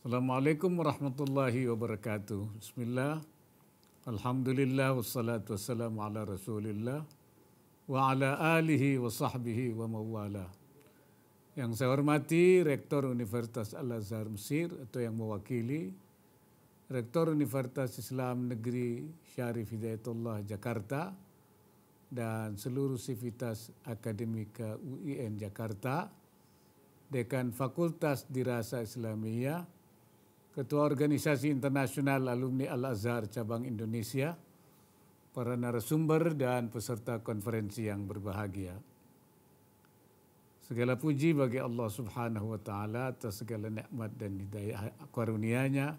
Assalamualaikum warahmatullahi wabarakatuh. Bismillah, alhamdulillah, wassalatu wassalamu ala rasulillah, wa ala alihi wa sahbihi wa mawala. Yang saya hormati Rektor Universitas Al-Azhar Mesir atau yang mewakili, Rektor Universitas Islam Negeri Syarif Hidayatullah Jakarta, dan seluruh sivitas akademika UIN Jakarta, Dekan Fakultas Dirasa Islamiyah, Ketua Organisasi Internasional Alumni Al-Azhar Cabang Indonesia, para narasumber dan peserta konferensi yang berbahagia. Segala puji bagi Allah Subhanahu wa Ta'ala atas segala nikmat dan hidayah karunia-Nya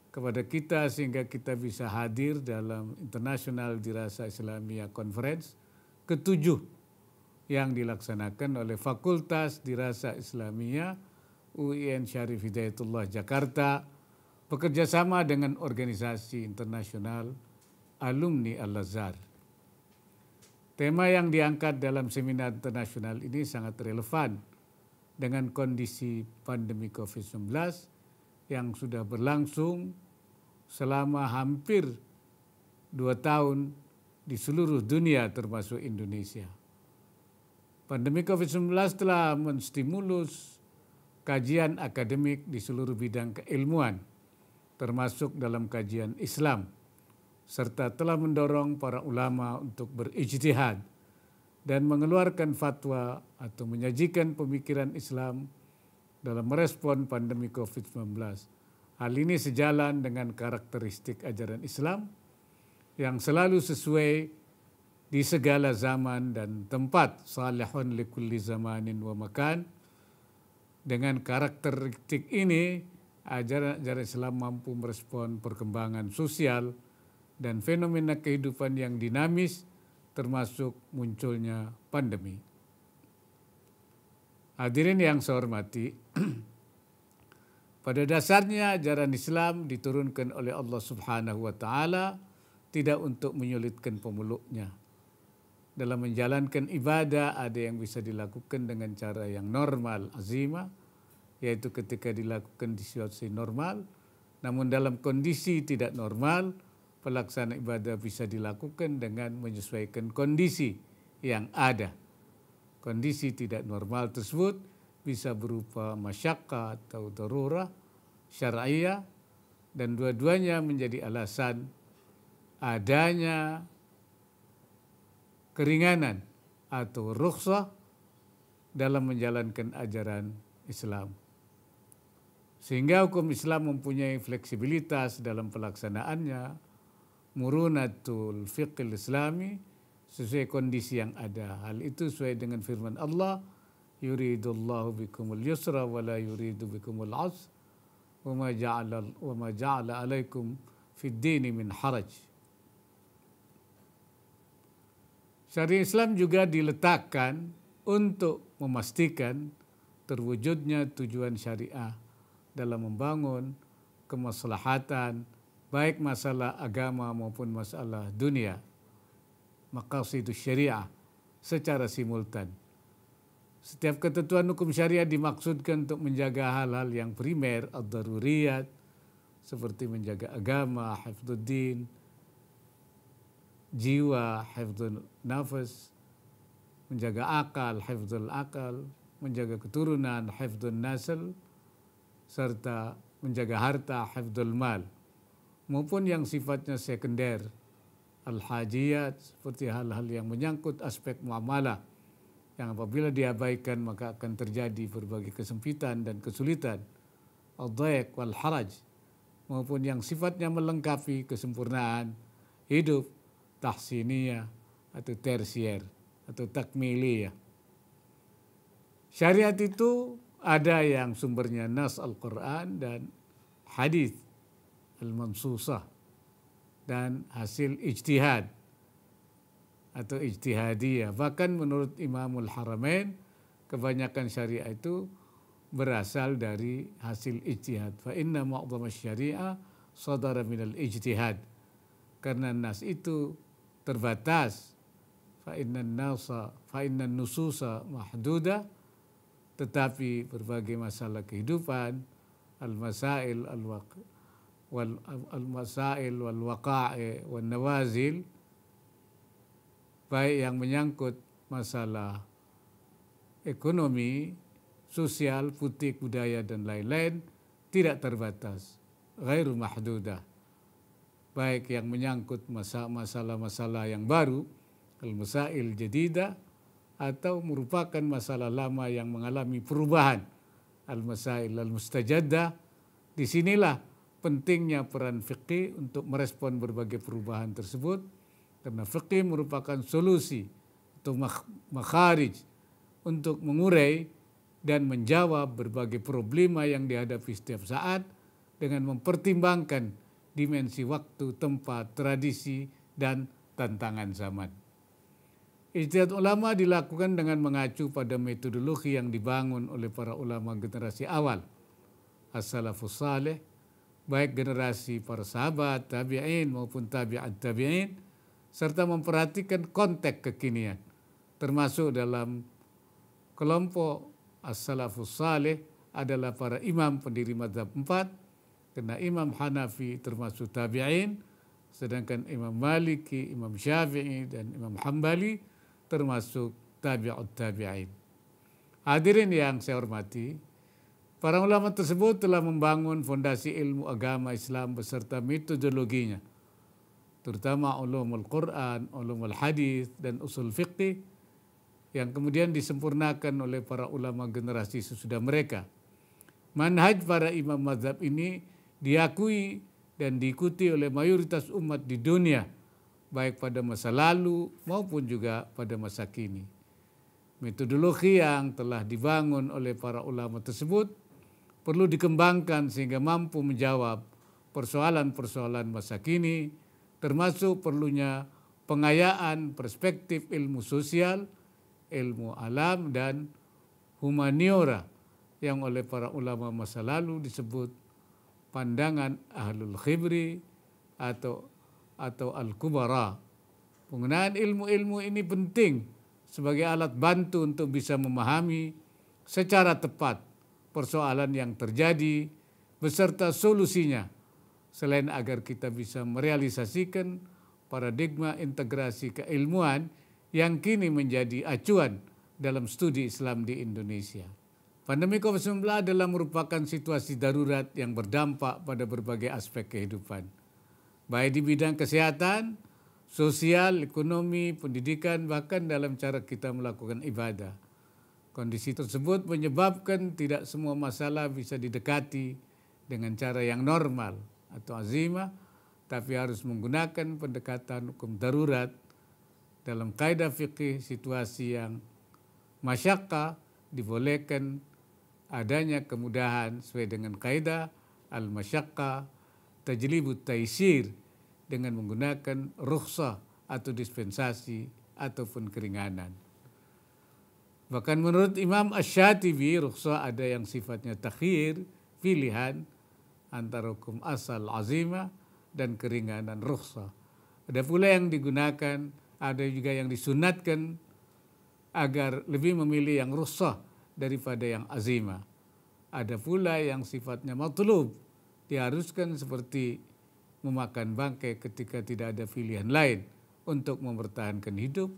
kepada kita sehingga kita bisa hadir dalam International Dirasa Islamiyah Conference ke-7 yang dilaksanakan oleh Fakultas Dirasa Islamiyah UIN Syarif Hidayatullah Jakarta bekerjasama dengan organisasi internasional alumni Al-Azhar. Tema yang diangkat dalam seminar internasional ini sangat relevan dengan kondisi pandemi COVID-19 yang sudah berlangsung selama hampir 2 tahun di seluruh dunia termasuk Indonesia. Pandemi COVID-19 telah menstimulus kajian akademik di seluruh bidang keilmuan, termasuk dalam kajian Islam, serta telah mendorong para ulama untuk berijtihad dan mengeluarkan fatwa atau menyajikan pemikiran Islam dalam merespon pandemi COVID-19. Hal ini sejalan dengan karakteristik ajaran Islam yang selalu sesuai di segala zaman dan tempat, salihun likulli zamanin wa makan. Dengan karakteristik ini, ajaran Islam mampu merespon perkembangan sosial dan fenomena kehidupan yang dinamis, termasuk munculnya pandemi. Hadirin yang saya hormati, pada dasarnya ajaran Islam diturunkan oleh Allah Subhanahu wa Ta'ala tidak untuk menyulitkan pemeluknya. Dalam menjalankan ibadah ada yang bisa dilakukan dengan cara yang normal, azimah, yaitu ketika dilakukan di situasi normal. Namun dalam kondisi tidak normal, pelaksanaan ibadah bisa dilakukan dengan menyesuaikan kondisi yang ada. Kondisi tidak normal tersebut bisa berupa masyaqqah atau darurah syar'iyah, dan dua-duanya menjadi alasan adanya keringanan atau rukhsah dalam menjalankan ajaran Islam. Sehingga hukum Islam mempunyai fleksibilitas dalam pelaksanaannya, murunatul fiqhil islami, sesuai kondisi yang ada. Hal itu sesuai dengan firman Allah, yuridullahu bikumul yusra wa la yuridu bikumul usra wa ma ja'ala alaikum fid dini min haraj. Syariat Islam juga diletakkan untuk memastikan terwujudnya tujuan syariah dalam membangun kemaslahatan baik masalah agama maupun masalah dunia, maqasidus syariah secara simultan. Setiap ketentuan hukum syariah dimaksudkan untuk menjaga hal-hal yang primer, ad-daruriyat, seperti menjaga agama, hifdzuddin, jiwa, hifdzul nafas, menjaga akal, hifdzul akal, menjaga keturunan, hifdzul nasl, serta menjaga harta, hifdzul mal, maupun yang sifatnya sekunder, al-hajiyat, seperti hal-hal yang menyangkut aspek muamalah, yang apabila diabaikan maka akan terjadi berbagai kesempitan dan kesulitan, ad-dhaiq wal haraj, maupun yang sifatnya melengkapi kesempurnaan hidup, tahsiniyah atau tersier atau takmiliyah. Syariat itu ada yang sumbernya nas Al-Quran dan hadis al-mansusah dan hasil ijtihad atau ijtihadiyah. Bahkan menurut Imamul Haramain, kebanyakan syariah itu berasal dari hasil ijtihad. Fa inna ma'dhama syariah sadara minal ijtihad. Karena nas itu terbatas, fa inna nususa mahduda, tetapi berbagai masalah kehidupan al-masail al-masail wal waqa'i wal nawazil, baik yang menyangkut masalah ekonomi, sosial, politik, budaya dan lain-lain, tidak terbatas, ghairu mahdudah. Baik yang menyangkut masalah-masalah yang baru, al-masail jadidah, atau merupakan masalah lama yang mengalami perubahan, al-masail al-mustajaddah. Disinilah pentingnya peran fiqih untuk merespon berbagai perubahan tersebut, karena fiqih merupakan solusi atau makharij untuk mengurai dan menjawab berbagai problema yang dihadapi setiap saat dengan mempertimbangkan dimensi waktu, tempat, tradisi, dan tantangan zaman. Ijtihad ulama dilakukan dengan mengacu pada metodologi yang dibangun oleh para ulama generasi awal, as-salafus saleh, baik generasi para sahabat, tabi'in maupun tabi'at tabi'in, serta memperhatikan konteks kekinian, termasuk dalam kelompok as-salafus saleh adalah para imam pendiri mazhab 4, karena Imam Hanafi termasuk tabi'in, sedangkan Imam Maliki, Imam Syafi'i, dan Imam Hambali termasuk tabi'ut tabi'in. Hadirin yang saya hormati, para ulama tersebut telah membangun fondasi ilmu agama Islam beserta metodologinya, terutama ulumul Quran, ulumul hadis, dan usul fiqih, yang kemudian disempurnakan oleh para ulama generasi sesudah mereka. Manhaj para imam mazhab ini diakui dan diikuti oleh mayoritas umat di dunia, baik pada masa lalu maupun juga pada masa kini. Metodologi yang telah dibangun oleh para ulama tersebut perlu dikembangkan sehingga mampu menjawab persoalan-persoalan masa kini, termasuk perlunya pengayaan perspektif ilmu sosial, ilmu alam, dan humaniora yang oleh para ulama masa lalu disebut pandangan ahlul khibri atau al-kubara. Penggunaan ilmu-ilmu ini penting sebagai alat bantu untuk bisa memahami secara tepat persoalan yang terjadi beserta solusinya, selain agar kita bisa merealisasikan paradigma integrasi keilmuan yang kini menjadi acuan dalam studi Islam di Indonesia. Pandemi COVID-19 adalah merupakan situasi darurat yang berdampak pada berbagai aspek kehidupan, baik di bidang kesehatan, sosial, ekonomi, pendidikan, bahkan dalam cara kita melakukan ibadah. Kondisi tersebut menyebabkan tidak semua masalah bisa didekati dengan cara yang normal atau azimah, tapi harus menggunakan pendekatan hukum darurat. Dalam kaidah fikih, situasi yang masyaqqah dibolehkan adanya kemudahan sesuai dengan kaidah al-masyaqqah tajlibut taisir dengan menggunakan rukhsah atau dispensasi ataupun keringanan. Bahkan menurut Imam Asy-Syatibi, rukhsah ada yang sifatnya takhir, pilihan antara hukum asal azimah dan keringanan rukhsah. Ada pula yang digunakan, ada juga yang disunatkan agar lebih memilih yang rukhsah daripada yang azimah. Ada pula yang sifatnya matlub, diharuskan seperti memakan bangkai ketika tidak ada pilihan lain untuk mempertahankan hidup.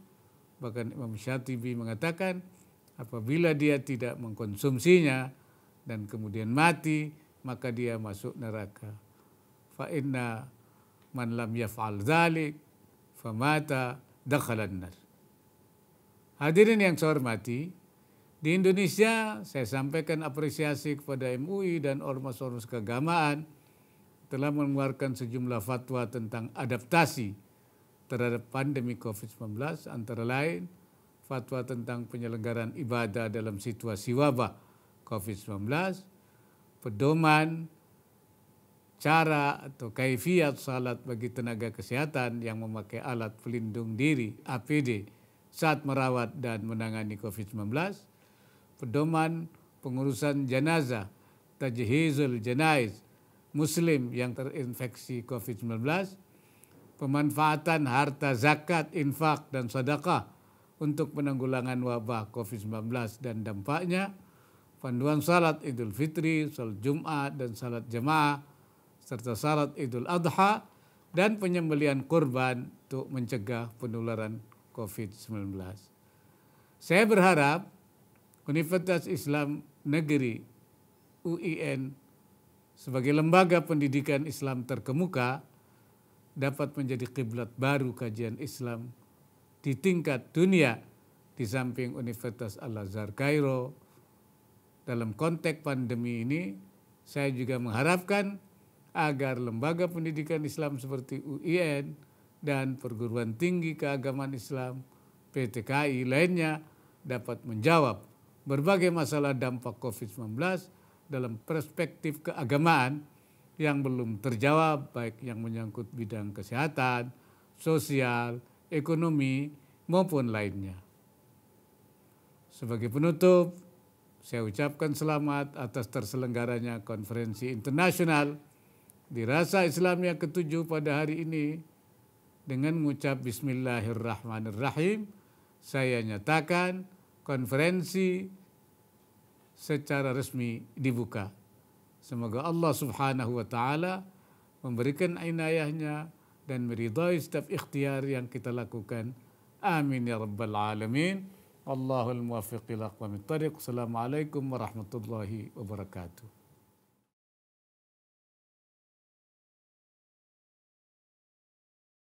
Bahkan Imam Syatibi mengatakan apabila dia tidak mengkonsumsinya dan kemudian mati, maka dia masuk neraka. Fa inna man lam yaf'al dzalik famata dakhalan nar. Hadirin yang saya hormati, di Indonesia saya sampaikan apresiasi kepada MUI dan ormas-ormas keagamaan telah mengeluarkan sejumlah fatwa tentang adaptasi terhadap pandemi COVID-19, antara lain fatwa tentang penyelenggaraan ibadah dalam situasi wabah COVID-19, pedoman cara atau kaifiyat salat bagi tenaga kesehatan yang memakai alat pelindung diri APD saat merawat dan menangani COVID-19, pedoman pengurusan jenazah tajhizul janaiz Muslim yang terinfeksi COVID-19, pemanfaatan harta zakat, infak, dan sedekah untuk penanggulangan wabah COVID-19 dan dampaknya, panduan salat Idul Fitri, salat Jumat dan salat jamaah, serta salat Idul Adha dan penyembelihan kurban untuk mencegah penularan COVID-19. Saya berharap Universitas Islam Negeri UIN sebagai lembaga pendidikan Islam terkemuka dapat menjadi kiblat baru kajian Islam di tingkat dunia di samping Universitas Al-Azhar Kairo. Dalam konteks pandemi ini, saya juga mengharapkan agar lembaga pendidikan Islam seperti UIN dan perguruan tinggi keagamaan Islam PTKI lainnya dapat menjawab berbagai masalah dampak COVID-19 dalam perspektif keagamaan yang belum terjawab, baik yang menyangkut bidang kesehatan, sosial, ekonomi, maupun lainnya. Sebagai penutup, saya ucapkan selamat atas terselenggaranya konferensi internasional Dirasa Islamiyah ke-7 pada hari ini. Dengan mengucap Bismillahirrahmanirrahim, saya nyatakan konferensi secara resmi dibuka. Semoga Allah Subhanahu wa taala memberikan inayahnya dan meridai setiap ikhtiar yang kita lakukan. Amin ya rabbal alamin. Allahul muwaffiq ila aqwamit thariq. Assalamualaikum warahmatullahi wabarakatuh.